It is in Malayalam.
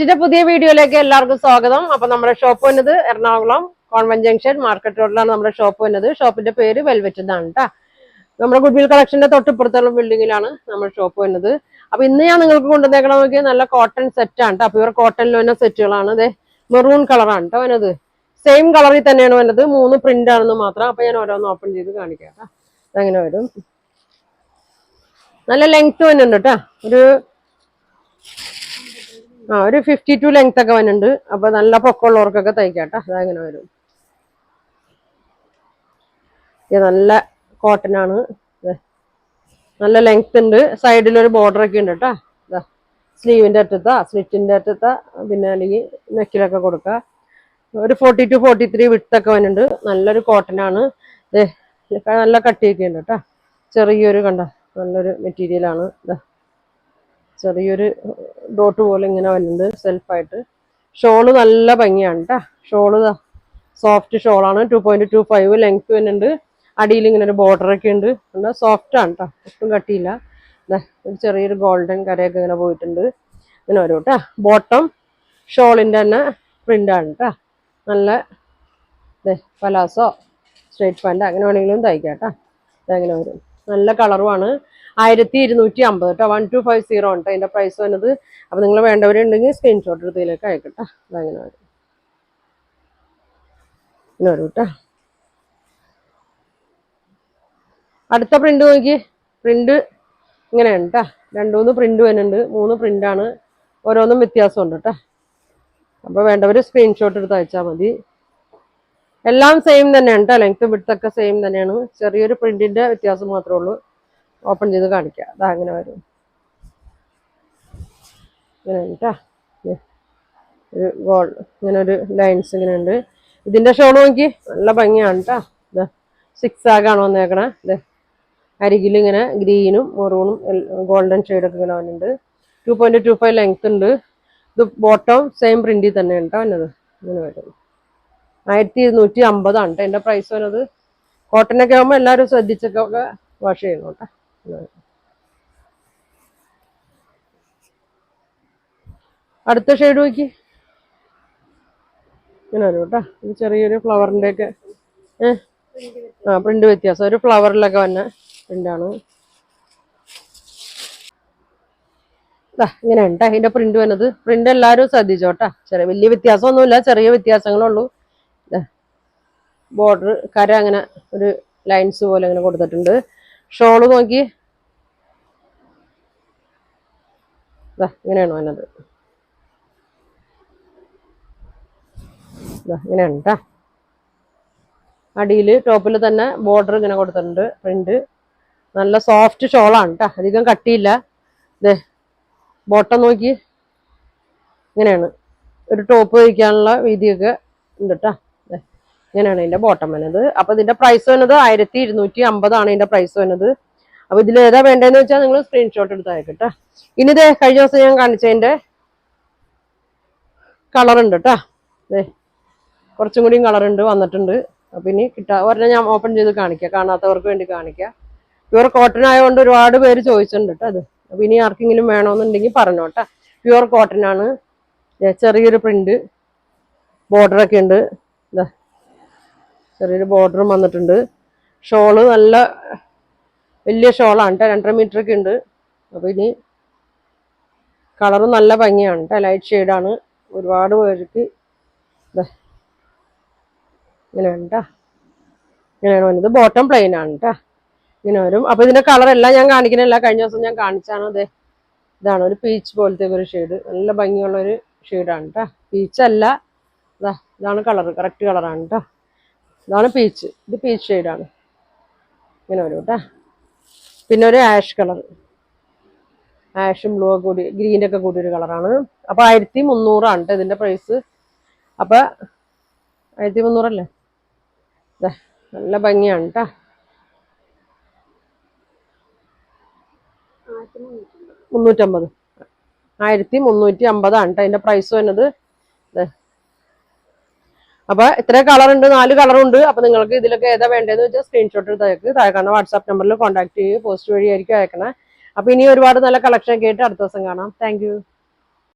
ഇതിന്റെ പുതിയ വീഡിയോയിലേക്ക് എല്ലാവർക്കും സ്വാഗതം. അപ്പൊ നമ്മുടെ ഷോപ്പ് വന്നത് എറണാകുളം കോൺവെന്റ് ജംഗ്ഷൻ മാർക്കറ്റ് റോഡിലാണ് നമ്മുടെ ഷോപ്പ് വന്നത്. ഷോപ്പിന്റെ പേര് വെൽവെറ്റ് എന്നാണ് കേട്ടോ. നമ്മുടെ ഗുഡ്വിൽ കളക്ഷന്റെ തൊട്ടിപ്പുറത്തുള്ള ബിൽഡിങ്ങിലാണ് നമ്മുടെ ഷോപ്പ് വന്നത്. അപ്പൊ ഇന്ന് ഞാൻ നിങ്ങൾക്ക് കൊണ്ടുവന്നേക്കണം നോക്കിയാൽ നല്ല കോട്ടൺ സെറ്റ് ആണ് കേട്ടോ. പ്യുവർ കോട്ടണിൽ വരുന്ന സെറ്റുകളാണ്. അതെ മെറൂൺ കളറാണ് കേട്ടോ വന്നത്. സെയിം കളറിൽ തന്നെയാണ് വന്നത്. 3 പ്രിന്റ് ആണെന്ന് മാത്രം. അപ്പൊ ഞാൻ ഓരോന്ന് ഓപ്പൺ ചെയ്ത് കാണിക്കാം കേട്ടോ. അതങ്ങനെ വരും. നല്ല ലെങ്ത് വരുന്നുണ്ട് കേട്ടോ. ഒരു 52 ലെങ്ത് ഒക്കെ വരുന്നുണ്ട്. അപ്പൊ നല്ല പൊക്കമുള്ളവർക്കൊക്കെ തയ്ക്കാട്ടോ. അതങ്ങനെ വരും. ഇത് നല്ല കോട്ടൺ ആണ്. നല്ല ലെങ്ത് ഉണ്ട്. സൈഡിലൊരു ബോർഡർ ഒക്കെ ഉണ്ട് കേട്ടോ. സ്ലീവിന്റെ അറ്റത്താ സ്ലിറ്റിന്റെ അറ്റത്താ പിന്നെ അല്ലെങ്കിൽ നെക്കിലൊക്കെ കൊടുക്കുക. ഒരു 42 43 വിട്ടൊക്കെ വരുന്നുണ്ട്. നല്ലൊരു കോട്ടൺ ആണ്. നല്ല കട്ടിയൊക്കെ ഉണ്ട് കേട്ടോ. ചെറിയൊരു കണ്ട നല്ലൊരു മെറ്റീരിയൽ ആണ്. ചെറിയൊരു ഡോട്ട് പോലെ ഇങ്ങനെ വരുന്നുണ്ട് സെൽഫായിട്ട്. ഷോള് നല്ല ഭംഗിയാണ് കേട്ടോ. ഷോള് സോഫ്റ്റ് ഷോളാണ്. 2.25 ലെങ്ത് വരുന്നുണ്ട്. അടിയിൽ ഇങ്ങനെ ഒരു ബോർഡർ ഒക്കെ ഉണ്ട്. സോഫ്റ്റ് ആണ് കേട്ടോ. ഒട്ടും കട്ടിയില്ല. ഒരു ചെറിയൊരു ഗോൾഡൻ കരയൊക്കെ ഇങ്ങനെ പോയിട്ടുണ്ട്. ഇങ്ങനെ വരും കേട്ടോ. ബോട്ടം ഷോളിന്റെ തന്നെ പ്രിന്റ് ആണ് കേട്ടോ. നല്ല പലാസോ സ്ട്രേറ്റ് പാൻറ് അങ്ങനെ വേണമെങ്കിലും തയ്ക്കാം കേട്ടോ. ഇതങ്ങനെ വരും. നല്ല കളറുമാണ്. 1250 കേട്ടോ. 1250 ഉണ്ട് അതിന്റെ പ്രൈസ് വന്നത്. അപ്പൊ നിങ്ങൾ വേണ്ടവരുണ്ടെങ്കിൽ സ്ക്രീൻഷോട്ട് എടുത്തതിലേക്ക് അയക്കട്ടെ. അതങ്ങനെ വരും. ഇങ്ങനെ വരും കേട്ടോ. അടുത്ത പ്രിന്റ് നോക്കി. പ്രിന്റ് ഇങ്ങനെയാണ് കേട്ടോ. 2-3 പ്രിന്റ് വരുന്നുണ്ട്. 3 പ്രിന്റാണ്. ഓരോന്നും വ്യത്യാസമുണ്ട് കേട്ടോ. അപ്പൊ വേണ്ടവര് സ്ക്രീൻഷോട്ട് എടുത്ത് അയച്ചാൽ മതി. എല്ലാം സെയിം തന്നെയാണ് കേട്ടോ. ലെങ്ത് വിഡ്ത്ത് സെയിം തന്നെയാണ്. ചെറിയൊരു പ്രിന്റിന്റെ വ്യത്യാസം മാത്രമേ ഉള്ളൂ. ഓപ്പൺ ചെയ്ത് കാണിക്കാം. അതാ അങ്ങനെ വരും. ഇങ്ങനെ കേട്ടോ. ഒരു ഗോൾഡ് ഇങ്ങനെ ഒരു ലൈൻസ് ഇങ്ങനെ ഉണ്ട്. ഇതിന്റെ ഷോൾ നോക്കി നല്ല ഭംഗിയാണ് കേട്ടോ. 6 ആഗാണ് വന്നേക്കണേ. അരികിൽ ഇങ്ങനെ ഗ്രീനും മെറൂണും ഗോൾഡൻ ഷെയ്ഡൊക്കെ ഇങ്ങനെ വന്നിട്ടുണ്ട്. 2.25 ലെങ്ത് ഉണ്ട്. ഇത് ബോട്ടം സെയിം പ്രിന്റിൽ തന്നെയാണ് കേട്ടോ വന്നത്. ഇങ്ങനെ വരും. 1250 ആണ് കേട്ടോ എൻ്റെ പ്രൈസ് വരുന്നത്. കോട്ടനൊക്കെ ആകുമ്പോൾ എല്ലാവരും ശ്രദ്ധിച്ചൊക്കെ വാഷ് ചെയ്യണം കേട്ടോ. അടുത്ത ഷെയ്ഡ് നോക്കി. ഇങ്ങനെ വരും കേട്ടോ. ഇത് ചെറിയൊരു ഫ്ലവറിൻ്റെ ഒക്കെ പ്രിന്റ് വ്യത്യാസം. ഒരു ഫ്ലവറിലൊക്കെ വന്ന പ്രിന്റാണ്. ഇങ്ങനെ ഉണ്ട് അതിന്റെ പ്രിന്റ് വന്നത്. പ്രിന്റ് എല്ലാവരും ശ്രദ്ധിച്ചോട്ടാ. വലിയ വ്യത്യാസമൊന്നുമില്ല. ചെറിയ വ്യത്യാസങ്ങളുള്ളൂ. ബോർഡർ കര അങ്ങനെ ഒരു ലൈൻസ് പോലെ അങ്ങനെ കൊടുത്തിട്ടുണ്ട്. ഷോള് നോക്കി. ഇങ്ങനെയാണ് വന്നത്. ഇങ്ങനെയാണ് കേട്ടാ. അടിയിൽ ടോപ്പിൽ തന്നെ ബോർഡർ ഇങ്ങനെ കൊടുത്തിട്ടുണ്ട്. പ്രിന്റ് നല്ല സോഫ്റ്റ് ഷോളാണ് കേട്ടോ. അധികം കട്ടിയില്ല. ബോട്ടം നോക്കി. ഇങ്ങനെയാണ്. ഒരു ടോപ്പ് വയ്ക്കാനുള്ള വീതിയൊക്കെ ഉണ്ട് കേട്ടോ. ഇങ്ങനെയാണ് ഇതിന്റെ ബോട്ടം വന്നത്. അപ്പൊ ഇതിന്റെ പ്രൈസ് വന്നത് 1250 ആണ് ഇതിന്റെ പ്രൈസ് വന്നത്. അപ്പൊ ഇതിൽ ഏതാ വേണ്ടതെന്ന് വെച്ചാൽ നിങ്ങൾ സ്ക്രീൻഷോട്ട് എടുത്ത് അയക്കട്ടെ. ഇനി കഴിഞ്ഞ ദിവസം ഞാൻ കാണിച്ചതിന്റെ കളർ ഉണ്ട് കേട്ടോ. കുറച്ചും കൂടിയും കളർ ഉണ്ട് വന്നിട്ടുണ്ട്. അപ്പൊ ഇനി ഒരെണ്ണം ഞാൻ ഓപ്പൺ ചെയ്ത് കാണിക്കാം. കാണാത്തവർക്ക് വേണ്ടി കാണിക്കാം. പ്യുവർ കോട്ടൺ ആയതുകൊണ്ട് ഒരുപാട് പേര് ചോദിച്ചിട്ടുണ്ട് കേട്ടോ അത്. അപ്പൊ ഇനി ആർക്കെങ്കിലും വേണമെന്നുണ്ടെങ്കിൽ പറഞ്ഞോട്ടെ. പ്യുവർ കോട്ടൺ ആണ്. ചെറിയൊരു പ്രിന്റ് ബോർഡറൊക്കെ ഉണ്ട്. ചെറിയൊരു ബോർഡറും വന്നിട്ടുണ്ട്. ഷോള് നല്ല വലിയ ഷോളാണ് കേട്ടോ. 2.5 മീറ്റർ ഒക്കെ ഉണ്ട്. അപ്പൊ ഇനി കളറും നല്ല ഭംഗിയാണ് കേട്ടോ. ലൈറ്റ് ഷെയ്ഡാണ്. ഒരുപാട് പേർക്ക് ഇങ്ങനെയാണ് കേട്ടോ. ഇങ്ങനെയാണ് വന്നത്. ബോട്ടം പ്ലെയിൻ ആണ് കേട്ടോ. ഇങ്ങനെ വരും. അപ്പൊ ഇതിന്റെ കളർ എല്ലാം ഞാൻ കാണിക്കുന്നില്ല. കഴിഞ്ഞ ദിവസം ഞാൻ കാണിച്ചാണ്. ഇതാണ് ഒരു പീച്ച് പോലത്തെ ഒരു ഷെയ്ഡ്. നല്ല ഭംഗിയുള്ള ഒരു ഷെയ്ഡാണ് കേട്ടോ. പീച്ചല്ല. ഇതാണ് കളർ. കറക്റ്റ് കളറാണ് കേട്ടോ. ഇതാണ് പീച്ച്. ഇത് പീച്ച് ഷെയ്ഡാണ്. ഇങ്ങനെ വരും കേട്ടോ. പിന്നെ ഒരു ആഷ് കളർ. ആഷും ബ്ലൂ കൂടി ഗ്രീൻ്റെ ഒക്കെ കൂടി ഒരു കളറാണ്. അപ്പൊ 1300 ആണ് കേട്ടോ ഇതിന്റെ പ്രൈസ്. അപ്പൊ 1300 അല്ലേ. നല്ല ഭംഗിയാണ് കേട്ടോ. 350 1350 ആണ് കേട്ടോ അതിന്റെ പ്രൈസ് വരുന്നത്. അപ്പൊ ഇത്ര കളർ ഉണ്ട്. 4 കളറുണ്ട്. അപ്പൊ നിങ്ങൾക്ക് ഇതിലൊക്കെ ഏതാ വേണ്ടതെന്ന് വെച്ചാൽ സ്ക്രീൻഷോട്ട് എടുത്ത് അയക്ക്. താഴെ കാണുന്ന വാട്സാപ്പ് നമ്പറിൽ കോൺടാക്ട് ചെയ്യുക. പോസ്റ്റ് വഴി ആയിരിക്കും അയക്കണേ. അപ്പൊ ഇനി ഒരുപാട് നല്ല കളക്ഷൻ ഒക്കെ ആയിട്ട് അടുത്ത ദിവസം കാണാം. Thank you.